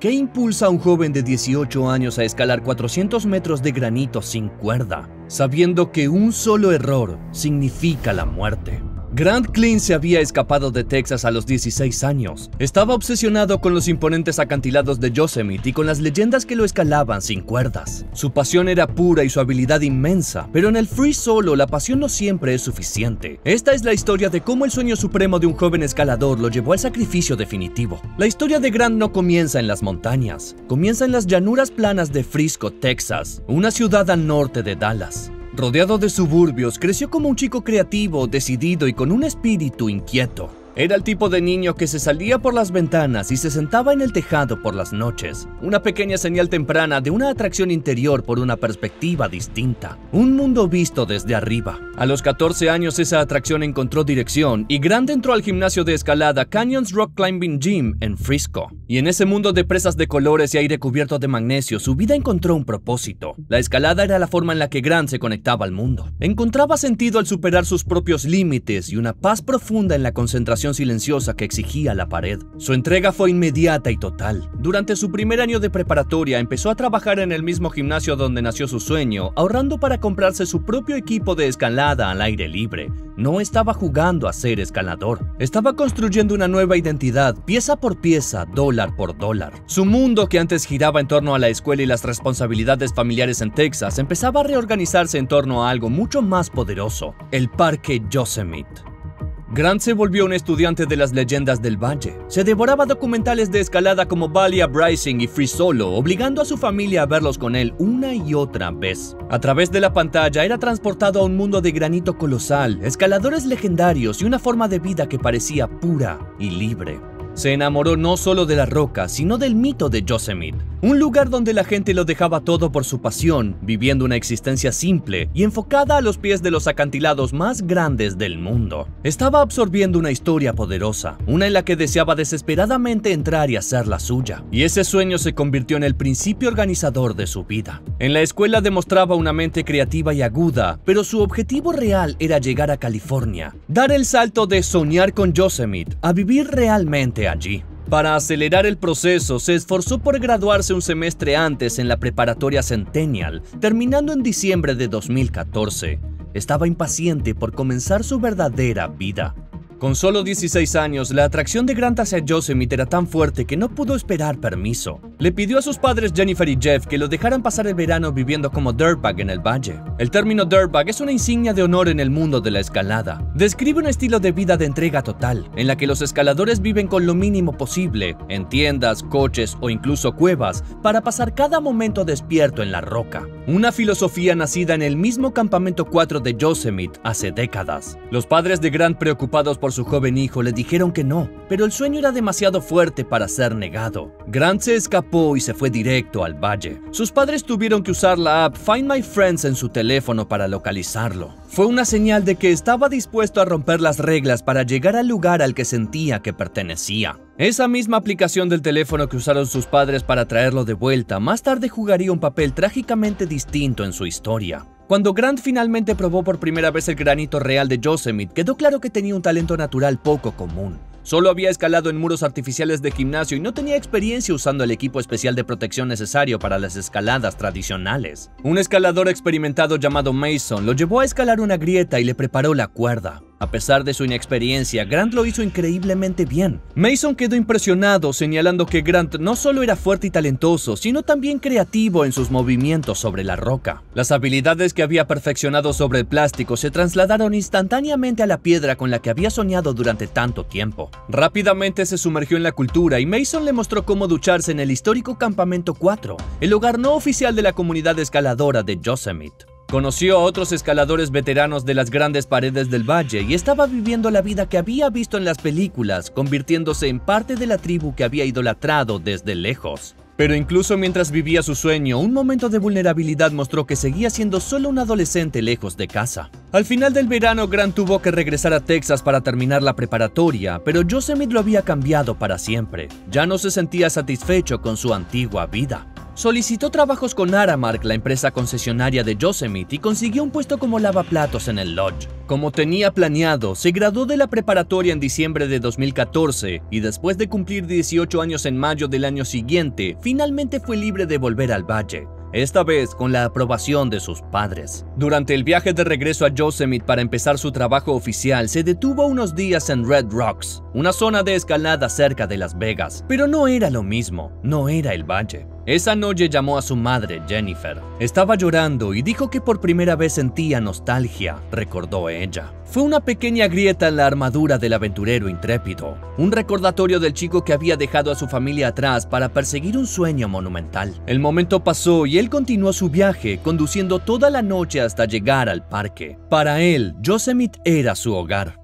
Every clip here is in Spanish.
¿Qué impulsa a un joven de 18 años a escalar 400 metros de granito sin cuerda, sabiendo que un solo error significa la muerte? Grant Klein se había escapado de Texas a los 16 años. Estaba obsesionado con los imponentes acantilados de Yosemite y con las leyendas que lo escalaban sin cuerdas. Su pasión era pura y su habilidad inmensa, pero en el free solo la pasión no siempre es suficiente. Esta es la historia de cómo el sueño supremo de un joven escalador lo llevó al sacrificio definitivo. La historia de Grant no comienza en las montañas, comienza en las llanuras planas de Frisco, Texas, una ciudad al norte de Dallas. Rodeado de suburbios, creció como un chico creativo, decidido y con un espíritu inquieto. Era el tipo de niño que se salía por las ventanas y se sentaba en el tejado por las noches. Una pequeña señal temprana de una atracción interior por una perspectiva distinta. Un mundo visto desde arriba. A los 14 años esa atracción encontró dirección y Grant entró al gimnasio de escalada Canyons Rock Climbing Gym en Frisco. Y en ese mundo de presas de colores y aire cubierto de magnesio, su vida encontró un propósito. La escalada era la forma en la que Grant se conectaba al mundo. Encontraba sentido al superar sus propios límites y una paz profunda en la concentración silenciosa que exigía la pared. Su entrega fue inmediata y total. Durante su primer año de preparatoria empezó a trabajar en el mismo gimnasio donde nació su sueño, ahorrando para comprarse su propio equipo de escalada al aire libre. No estaba jugando a ser escalador. Estaba construyendo una nueva identidad, pieza por pieza, dólar por dólar. Su mundo, que antes giraba en torno a la escuela y las responsabilidades familiares en Texas, empezaba a reorganizarse en torno a algo mucho más poderoso: el Parque Yosemite. Grant se volvió un estudiante de las leyendas del valle. Se devoraba documentales de escalada como Valley Uprising y Free Solo, obligando a su familia a verlos con él una y otra vez. A través de la pantalla era transportado a un mundo de granito colosal, escaladores legendarios y una forma de vida que parecía pura y libre. Se enamoró no solo de la roca, sino del mito de Yosemite, un lugar donde la gente lo dejaba todo por su pasión, viviendo una existencia simple y enfocada a los pies de los acantilados más grandes del mundo. Estaba absorbiendo una historia poderosa, una en la que deseaba desesperadamente entrar y hacer la suya, y ese sueño se convirtió en el principio organizador de su vida. En la escuela demostraba una mente creativa y aguda, pero su objetivo real era llegar a California, dar el salto de soñar con Yosemite a vivir realmente allí. Para acelerar el proceso, se esforzó por graduarse un semestre antes en la preparatoria Centennial, terminando en diciembre de 2014. Estaba impaciente por comenzar su verdadera vida. Con solo 16 años, la atracción de Grant hacia Yosemite era tan fuerte que no pudo esperar permiso. Le pidió a sus padres Jennifer y Jeff que lo dejaran pasar el verano viviendo como dirtbag en el valle. El término dirtbag es una insignia de honor en el mundo de la escalada. Describe un estilo de vida de entrega total, en la que los escaladores viven con lo mínimo posible, en tiendas, coches o incluso cuevas, para pasar cada momento despierto en la roca. Una filosofía nacida en el mismo campamento 4 de Yosemite hace décadas. Los padres de Grant, preocupados por su joven hijo, le dijeron que no, pero el sueño era demasiado fuerte para ser negado. Grant se escapó y se fue directo al valle. Sus padres tuvieron que usar la app Find My Friends en su teléfono para localizarlo. Fue una señal de que estaba dispuesto a romper las reglas para llegar al lugar al que sentía que pertenecía. Esa misma aplicación del teléfono que usaron sus padres para traerlo de vuelta, más tarde jugaría un papel trágicamente distinto en su historia. Cuando Grant finalmente probó por primera vez el granito real de Yosemite, quedó claro que tenía un talento natural poco común. Solo había escalado en muros artificiales de gimnasio y no tenía experiencia usando el equipo especial de protección necesario para las escaladas tradicionales. Un escalador experimentado llamado Mason lo llevó a escalar una grieta y le preparó la cuerda. A pesar de su inexperiencia, Grant lo hizo increíblemente bien. Mason quedó impresionado, señalando que Grant no solo era fuerte y talentoso, sino también creativo en sus movimientos sobre la roca. Las habilidades que había perfeccionado sobre el plástico se trasladaron instantáneamente a la piedra con la que había soñado durante tanto tiempo. Rápidamente se sumergió en la cultura y Mason le mostró cómo ducharse en el histórico Campamento 4, el hogar no oficial de la comunidad escaladora de Yosemite. Conoció a otros escaladores veteranos de las grandes paredes del valle y estaba viviendo la vida que había visto en las películas, convirtiéndose en parte de la tribu que había idolatrado desde lejos. Pero incluso mientras vivía su sueño, un momento de vulnerabilidad mostró que seguía siendo solo un adolescente lejos de casa. Al final del verano, Grant tuvo que regresar a Texas para terminar la preparatoria, pero Yosemite lo había cambiado para siempre. Ya no se sentía satisfecho con su antigua vida. Solicitó trabajos con Aramark, la empresa concesionaria de Yosemite, y consiguió un puesto como lavaplatos en el Lodge. Como tenía planeado, se graduó de la preparatoria en diciembre de 2014 y después de cumplir 18 años en mayo del año siguiente, finalmente fue libre de volver al valle, esta vez con la aprobación de sus padres. Durante el viaje de regreso a Yosemite para empezar su trabajo oficial, se detuvo unos días en Red Rocks, una zona de escalada cerca de Las Vegas, pero no era lo mismo, no era el valle. Esa noche llamó a su madre, Jennifer. Estaba llorando y dijo que por primera vez sentía nostalgia, recordó ella. Fue una pequeña grieta en la armadura del aventurero intrépido, un recordatorio del chico que había dejado a su familia atrás para perseguir un sueño monumental. El momento pasó y él continuó su viaje, conduciendo toda la noche hasta llegar al parque. Para él, Yosemite era su hogar.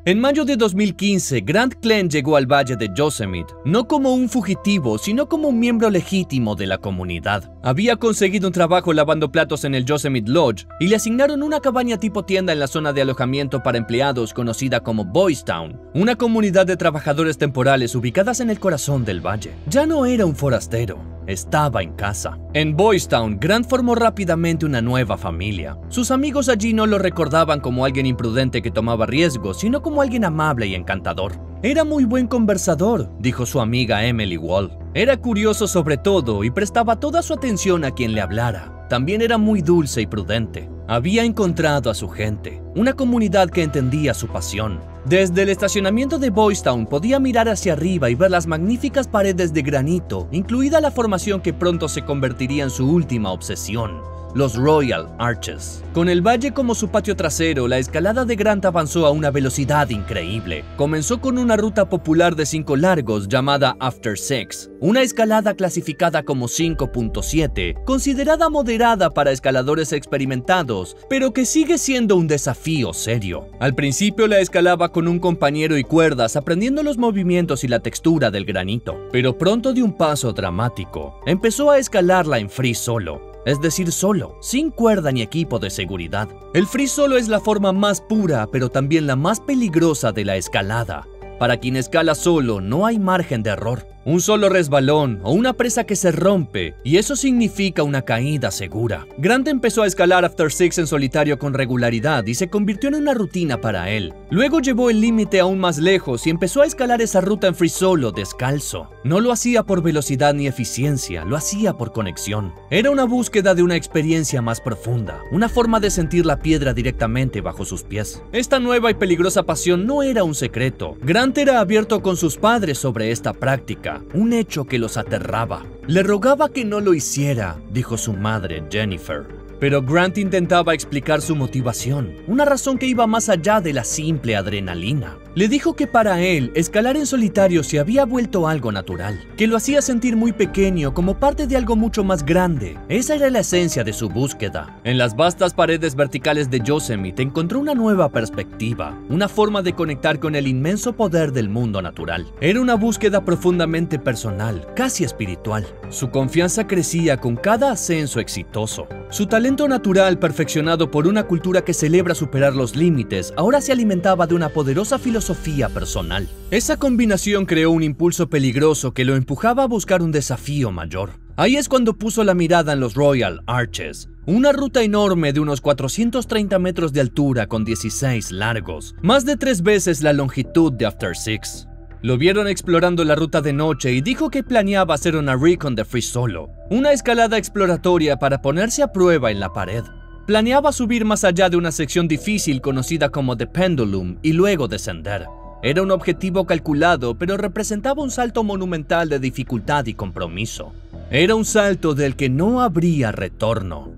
En mayo de 2015, Grant Klein llegó al valle de Yosemite, no como un fugitivo, sino como un miembro legítimo de la comunidad. Había conseguido un trabajo lavando platos en el Yosemite Lodge y le asignaron una cabaña tipo tienda en la zona de alojamiento para empleados conocida como Boys Town, una comunidad de trabajadores temporales ubicadas en el corazón del valle. Ya no era un forastero, estaba en casa. En Boys Town, Grant formó rápidamente una nueva familia. Sus amigos allí no lo recordaban como alguien imprudente que tomaba riesgos, sino como alguien amable y encantador. Era muy buen conversador, dijo su amiga Emily Wall. Era curioso sobre todo y prestaba toda su atención a quien le hablara. También era muy dulce y prudente. Había encontrado a su gente, una comunidad que entendía su pasión. Desde el estacionamiento de Boys Town podía mirar hacia arriba y ver las magníficas paredes de granito, incluida la formación que pronto se convertiría en su última obsesión, los Royal Arches. Con el valle como su patio trasero, la escalada de Grant avanzó a una velocidad increíble. Comenzó con una ruta popular de 5 largos llamada After Six, una escalada clasificada como 5.7, considerada moderada para escaladores experimentados, pero que sigue siendo un desafío serio. Al principio la escalaba con un compañero y cuerdas, aprendiendo los movimientos y la textura del granito, pero pronto dio un paso dramático. Empezó a escalarla en free solo. Es decir, solo, sin cuerda ni equipo de seguridad. El free solo es la forma más pura, pero también la más peligrosa de la escalada. Para quien escala solo, no hay margen de error. Un solo resbalón o una presa que se rompe, y eso significa una caída segura. Grant empezó a escalar After Six en solitario con regularidad y se convirtió en una rutina para él. Luego llevó el límite aún más lejos y empezó a escalar esa ruta en free solo, descalzo. No lo hacía por velocidad ni eficiencia, lo hacía por conexión. Era una búsqueda de una experiencia más profunda, una forma de sentir la piedra directamente bajo sus pies. Esta nueva y peligrosa pasión no era un secreto. Grant era abierto con sus padres sobre esta práctica, un hecho que los aterraba. Le rogaba que no lo hiciera, dijo su madre, Jennifer. Pero Grant intentaba explicar su motivación, una razón que iba más allá de la simple adrenalina. Le dijo que para él, escalar en solitario se había vuelto algo natural, que lo hacía sentir muy pequeño como parte de algo mucho más grande. Esa era la esencia de su búsqueda. En las vastas paredes verticales de Yosemite encontró una nueva perspectiva, una forma de conectar con el inmenso poder del mundo natural. Era una búsqueda profundamente personal, casi espiritual. Su confianza crecía con cada ascenso exitoso. Su talento natural, perfeccionado por una cultura que celebra superar los límites, ahora se alimentaba de una poderosa filosofía personal. Esa combinación creó un impulso peligroso que lo empujaba a buscar un desafío mayor. Ahí es cuando puso la mirada en los Royal Arches, una ruta enorme de unos 430 metros de altura con 16 largos, más de 3 veces la longitud de After Six. Lo vieron explorando la ruta de noche y dijo que planeaba hacer una recon de free solo, una escalada exploratoria para ponerse a prueba en la pared. Planeaba subir más allá de una sección difícil conocida como The Pendulum y luego descender. Era un objetivo calculado, pero representaba un salto monumental de dificultad y compromiso. Era un salto del que no habría retorno.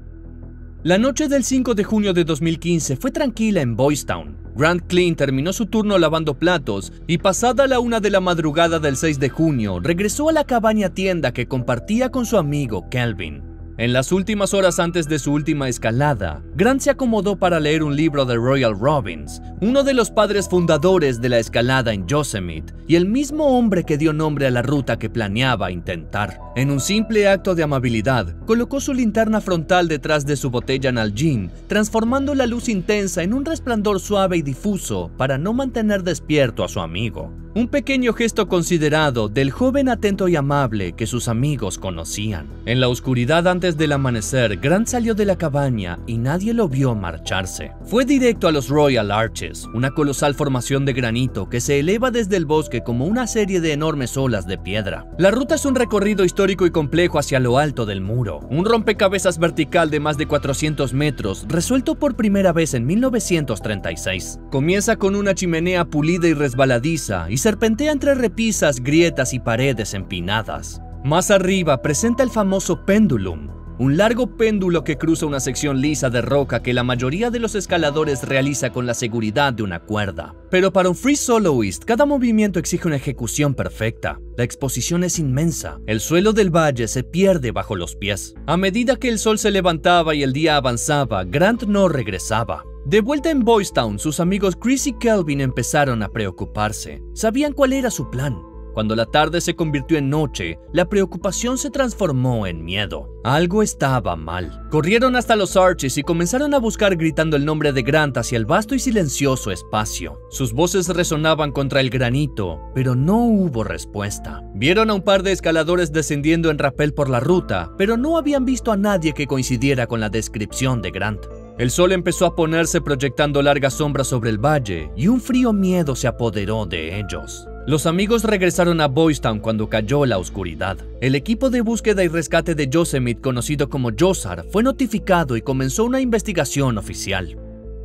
La noche del 5 de junio de 2015 fue tranquila en Boys Town. Grant Klein terminó su turno lavando platos y pasada la 1 de la madrugada del 6 de junio, regresó a la cabaña tienda que compartía con su amigo Kelvin. En las últimas horas antes de su última escalada, Grant se acomodó para leer un libro de Royal Robbins, uno de los padres fundadores de la escalada en Yosemite y el mismo hombre que dio nombre a la ruta que planeaba intentar. En un simple acto de amabilidad, colocó su linterna frontal detrás de su botella Nalgene, transformando la luz intensa en un resplandor suave y difuso para no mantener despierto a su amigo. Un pequeño gesto considerado del joven atento y amable que sus amigos conocían. En la oscuridad antes del amanecer, Grant salió de la cabaña y nadie lo vio marcharse. Fue directo a los Royal Arches, una colosal formación de granito que se eleva desde el bosque como una serie de enormes olas de piedra. La ruta es un recorrido histórico y complejo hacia lo alto del muro, un rompecabezas vertical de más de 400 metros, resuelto por primera vez en 1936. Comienza con una chimenea pulida y resbaladiza y serpentea entre repisas, grietas y paredes empinadas. Más arriba presenta el famoso Pendulum, un largo péndulo que cruza una sección lisa de roca que la mayoría de los escaladores realiza con la seguridad de una cuerda. Pero para un free soloist, cada movimiento exige una ejecución perfecta. La exposición es inmensa. El suelo del valle se pierde bajo los pies. A medida que el sol se levantaba y el día avanzaba, Grant no regresaba. De vuelta en Boys Town, sus amigos Chris y Kelvin empezaron a preocuparse. Sabían cuál era su plan. Cuando la tarde se convirtió en noche, la preocupación se transformó en miedo. Algo estaba mal. Corrieron hasta los Arches y comenzaron a buscar gritando el nombre de Grant hacia el vasto y silencioso espacio. Sus voces resonaban contra el granito, pero no hubo respuesta. Vieron a un par de escaladores descendiendo en rapel por la ruta, pero no habían visto a nadie que coincidiera con la descripción de Grant. El sol empezó a ponerse proyectando largas sombras sobre el valle y un frío miedo se apoderó de ellos. Los amigos regresaron a Boys Town cuando cayó la oscuridad. El equipo de búsqueda y rescate de Yosemite, conocido como YOSAR, fue notificado y comenzó una investigación oficial.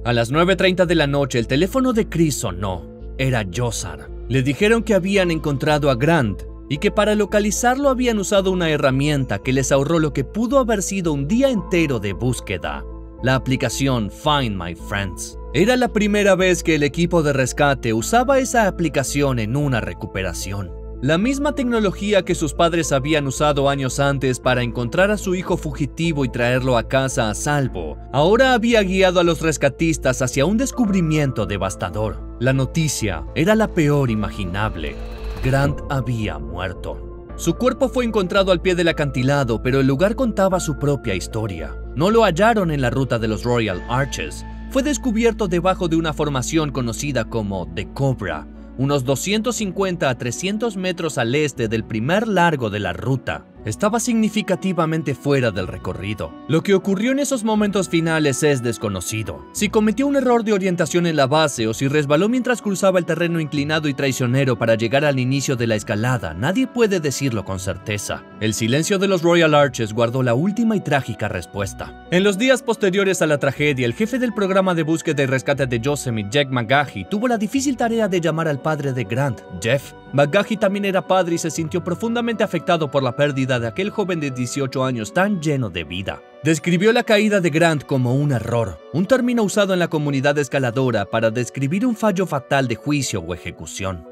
A las 9:30 de la noche el teléfono de Chris sonó. Era YOSAR. Le dijeron que habían encontrado a Grant y que para localizarlo habían usado una herramienta que les ahorró lo que pudo haber sido un día entero de búsqueda. La aplicación Find My Friends. Era la primera vez que el equipo de rescate usaba esa aplicación en una recuperación. La misma tecnología que sus padres habían usado años antes para encontrar a su hijo fugitivo y traerlo a casa a salvo, ahora había guiado a los rescatistas hacia un descubrimiento devastador. La noticia era la peor imaginable. Grant había muerto. Su cuerpo fue encontrado al pie del acantilado, pero el lugar contaba su propia historia. No lo hallaron en la ruta de los Royal Arches. Fue descubierto debajo de una formación conocida como The Cobra, unos 250 a 300 metros al este del primer largo de la ruta. Estaba significativamente fuera del recorrido. Lo que ocurrió en esos momentos finales es desconocido. Si cometió un error de orientación en la base o si resbaló mientras cruzaba el terreno inclinado y traicionero para llegar al inicio de la escalada, nadie puede decirlo con certeza. El silencio de los Royal Arches guardó la última y trágica respuesta. En los días posteriores a la tragedia, el jefe del programa de búsqueda y rescate de Yosemite, Jack McGahey, tuvo la difícil tarea de llamar al padre de Grant, Jeff. McGahey también era padre y se sintió profundamente afectado por la pérdida de aquel joven de 18 años tan lleno de vida. Describió la caída de Grant como un error, un término usado en la comunidad escaladora para describir un fallo fatal de juicio o ejecución.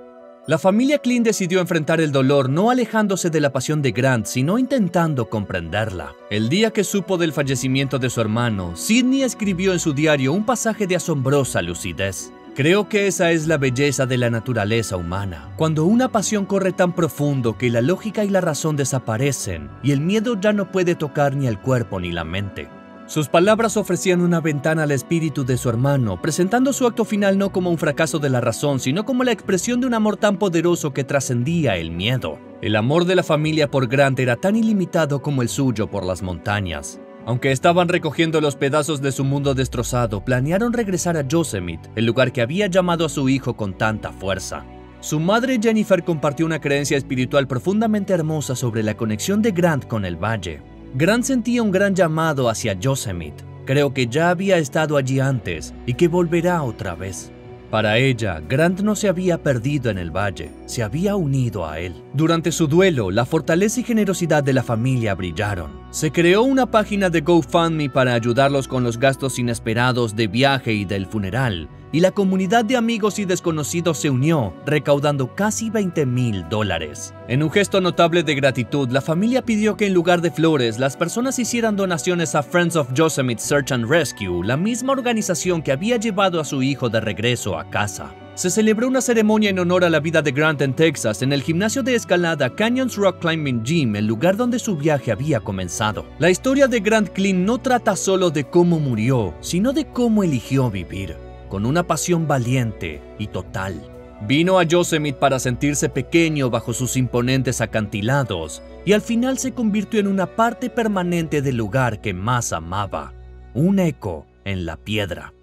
La familia Klein decidió enfrentar el dolor no alejándose de la pasión de Grant, sino intentando comprenderla. El día que supo del fallecimiento de su hermano, Sidney escribió en su diario un pasaje de asombrosa lucidez. Creo que esa es la belleza de la naturaleza humana, cuando una pasión corre tan profundo que la lógica y la razón desaparecen y el miedo ya no puede tocar ni el cuerpo ni la mente. Sus palabras ofrecían una ventana al espíritu de su hermano, presentando su acto final no como un fracaso de la razón, sino como la expresión de un amor tan poderoso que trascendía el miedo. El amor de la familia por Grant era tan ilimitado como el suyo por las montañas. Aunque estaban recogiendo los pedazos de su mundo destrozado, planearon regresar a Yosemite, el lugar que había llamado a su hijo con tanta fuerza. Su madre Jennifer compartió una creencia espiritual profundamente hermosa sobre la conexión de Grant con el valle. Grant sentía un gran llamado hacia Yosemite. Creo que ya había estado allí antes y que volverá otra vez. Para ella, Grant no se había perdido en el valle, se había unido a él. Durante su duelo, la fortaleza y generosidad de la familia brillaron. Se creó una página de GoFundMe para ayudarlos con los gastos inesperados de viaje y del funeral, y la comunidad de amigos y desconocidos se unió, recaudando casi $20,000. En un gesto notable de gratitud, la familia pidió que en lugar de flores, las personas hicieran donaciones a Friends of Yosemite Search and Rescue, la misma organización que había llevado a su hijo de regreso a casa. Se celebró una ceremonia en honor a la vida de Grant en Texas, en el gimnasio de escalada Canyons Rock Climbing Gym, el lugar donde su viaje había comenzado. La historia de Grant Kling no trata solo de cómo murió, sino de cómo eligió vivir, con una pasión valiente y total. Vino a Yosemite para sentirse pequeño bajo sus imponentes acantilados y al final se convirtió en una parte permanente del lugar que más amaba, un eco en la piedra.